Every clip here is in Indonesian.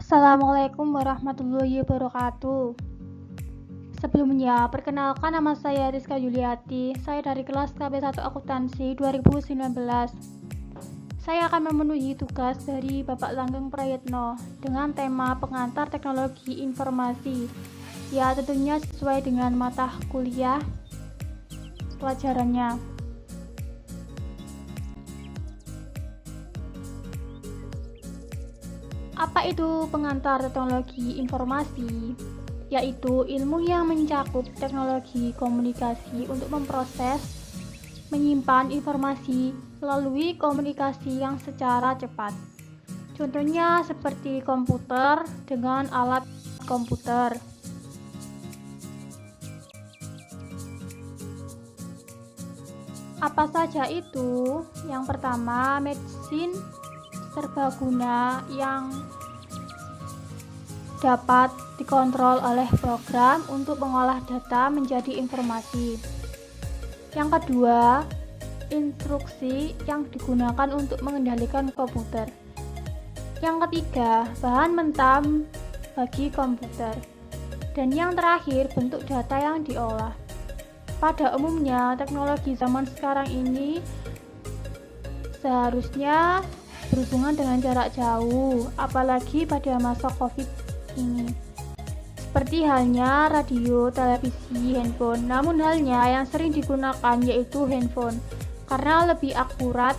Assalamualaikum warahmatullahi wabarakatuh. Sebelumnya, perkenalkan nama saya Rizka Yuliati. Saya dari kelas KB1 Akuntansi 2019. Saya akan memenuhi tugas dari Bapak Langgeng Prayetno dengan tema pengantar teknologi informasi. Ya, tentunya sesuai dengan mata kuliah pelajarannya. Apa itu pengantar teknologi informasi? Yaitu ilmu yang mencakup teknologi komunikasi untuk memproses, menyimpan informasi melalui komunikasi yang secara cepat. Contohnya seperti komputer dengan alat komputer. Apa saja itu? Yang pertama, mesin serbaguna yang dapat dikontrol oleh program untuk mengolah data menjadi informasi. Yang kedua, instruksi yang digunakan untuk mengendalikan komputer. Yang ketiga, bahan mentah bagi komputer. Dan yang terakhir, bentuk data yang diolah. Pada umumnya, teknologi zaman sekarang ini seharusnya berhubungan dengan jarak jauh, apalagi pada masa COVID ini. Seperti halnya radio, televisi, handphone. Namun halnya yang sering digunakan yaitu handphone karena lebih akurat,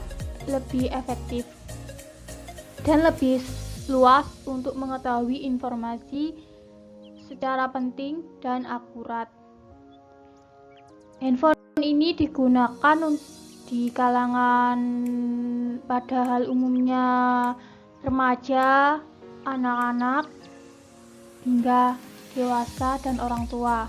lebih efektif, dan lebih luas untuk mengetahui informasi secara penting dan akurat. Handphone ini digunakan di kalangan pada hal umumnya remaja, anak-anak, hingga dewasa dan orang tua.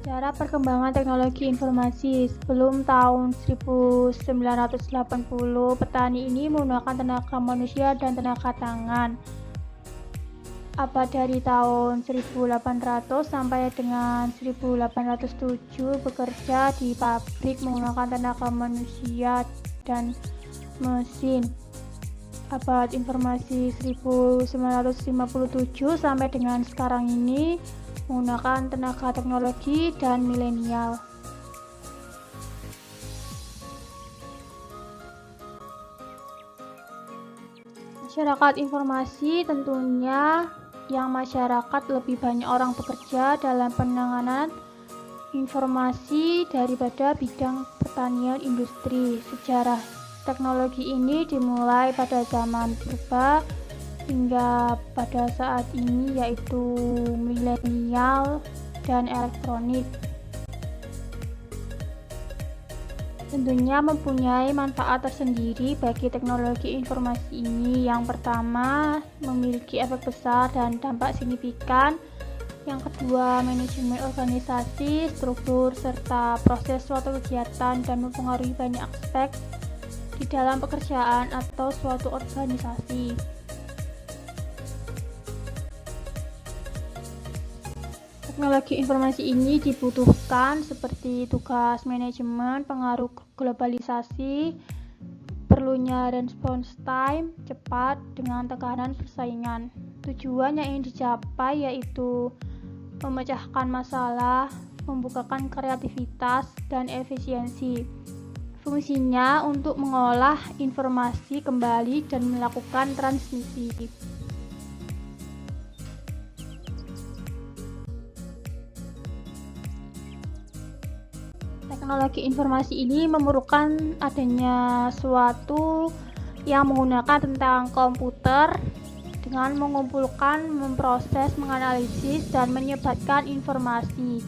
Cara perkembangan teknologi informasi sebelum tahun 1980, petani ini menggunakan tenaga manusia dan tenaga tangan. Abad dari tahun 1800 sampai dengan 1807 bekerja di pabrik menggunakan tenaga manusia dan mesin. Abad informasi 1957 sampai dengan sekarang ini menggunakan tenaga teknologi dan milenial. Masyarakat informasi tentunya yang masyarakat lebih banyak orang bekerja dalam penanganan informasi daripada bidang pertanian industri. Sejarah teknologi ini dimulai pada zaman purba hingga pada saat ini yaitu milenial dan elektronik. Tentunya mempunyai manfaat tersendiri bagi teknologi informasi ini. Yang pertama, memiliki efek besar dan dampak signifikan. Yang kedua, manajemen organisasi, struktur, serta proses suatu kegiatan dan mempengaruhi banyak aspek di dalam pekerjaan atau suatu organisasi. Teknologi informasi ini dibutuhkan seperti tugas manajemen, pengaruh globalisasi, perlunya response time cepat dengan tekanan persaingan. Tujuan yang ingin dicapai yaitu memecahkan masalah, membukakan kreativitas dan efisiensi. Fungsinya untuk mengolah informasi kembali dan melakukan transmisi. Teknologi informasi ini memerlukan adanya suatu yang menggunakan tentang komputer dengan mengumpulkan, memproses, menganalisis, dan menyebarkan informasi.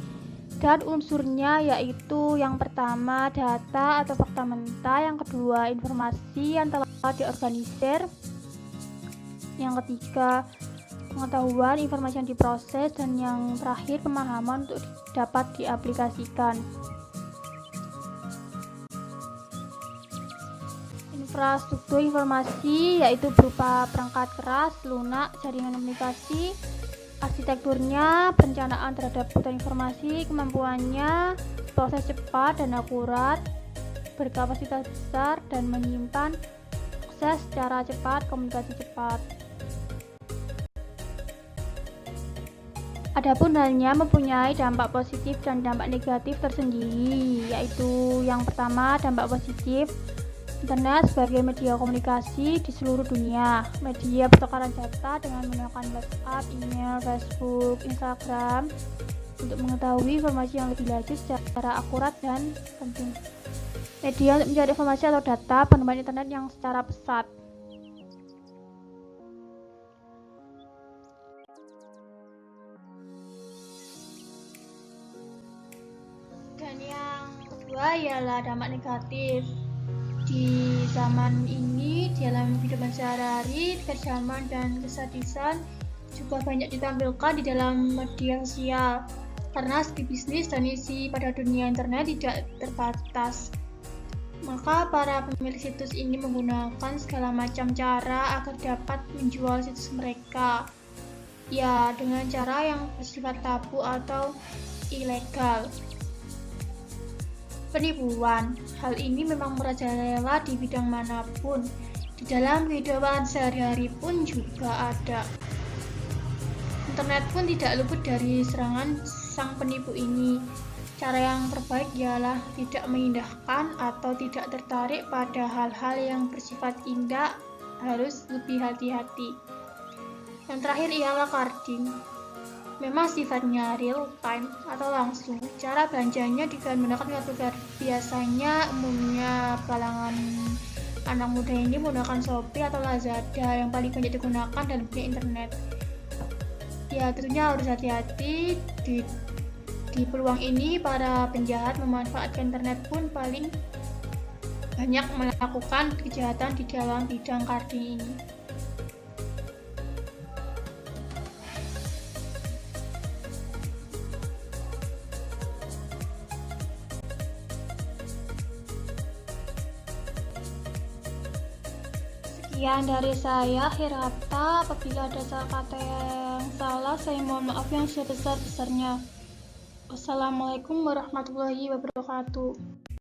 Dan unsurnya yaitu yang pertama data atau fakta mentah, yang kedua informasi yang telah diorganisir, yang ketiga pengetahuan informasi yang diproses, dan yang terakhir pemahaman untuk dapat diaplikasikan. Infrastruktur informasi yaitu berupa perangkat keras, lunak, jaringan komunikasi, arsitekturnya, perencanaan terhadap kebutuhan informasi, kemampuannya, proses cepat dan akurat, berkapasitas besar dan menyimpan proses secara cepat, komunikasi cepat. Adapun halnya mempunyai dampak positif dan dampak negatif tersendiri, yaitu yang pertama dampak positif. Internet sebagai media komunikasi di seluruh dunia, media pertukaran data dengan menggunakan WhatsApp, email, Facebook, Instagram untuk mengetahui informasi yang lebih lanjut secara akurat dan penting. Media untuk mencari informasi atau data pengembangan internet yang secara pesat. Dan yang kedua ialah dampak negatif. Di zaman ini, di dalam kehidupan sehari-hari, kekejaman dan kesadisan juga banyak ditampilkan di dalam media sosial. Karena segi bisnis dan isi pada dunia internet tidak terbatas, maka para pemilik situs ini menggunakan segala macam cara agar dapat menjual situs mereka, ya dengan cara yang bersifat tabu atau ilegal. Penipuan, hal ini memang merajalela di bidang manapun. Di dalam kehidupan sehari-hari pun juga ada. Internet pun tidak luput dari serangan sang penipu ini. Cara yang terbaik ialah tidak mengindahkan atau tidak tertarik pada hal-hal yang bersifat indah, harus lebih hati-hati. Yang terakhir ialah carding. Memang sifatnya real time atau langsung. Cara belanjanya dengan menggunakan kartu kredit. Biasanya umumnya kalangan anak muda ini menggunakan Shopee atau Lazada yang paling banyak digunakan dalam dunia internet. Ya, tentunya harus hati-hati di peluang ini. Para penjahat memanfaatkan internet pun paling banyak melakukan kejahatan di dalam bidang carding ini. Sekian dari saya, Hirata. Apabila ada kata yang salah, saya mohon maaf yang sebesar-besarnya. Wassalamualaikum warahmatullahi wabarakatuh.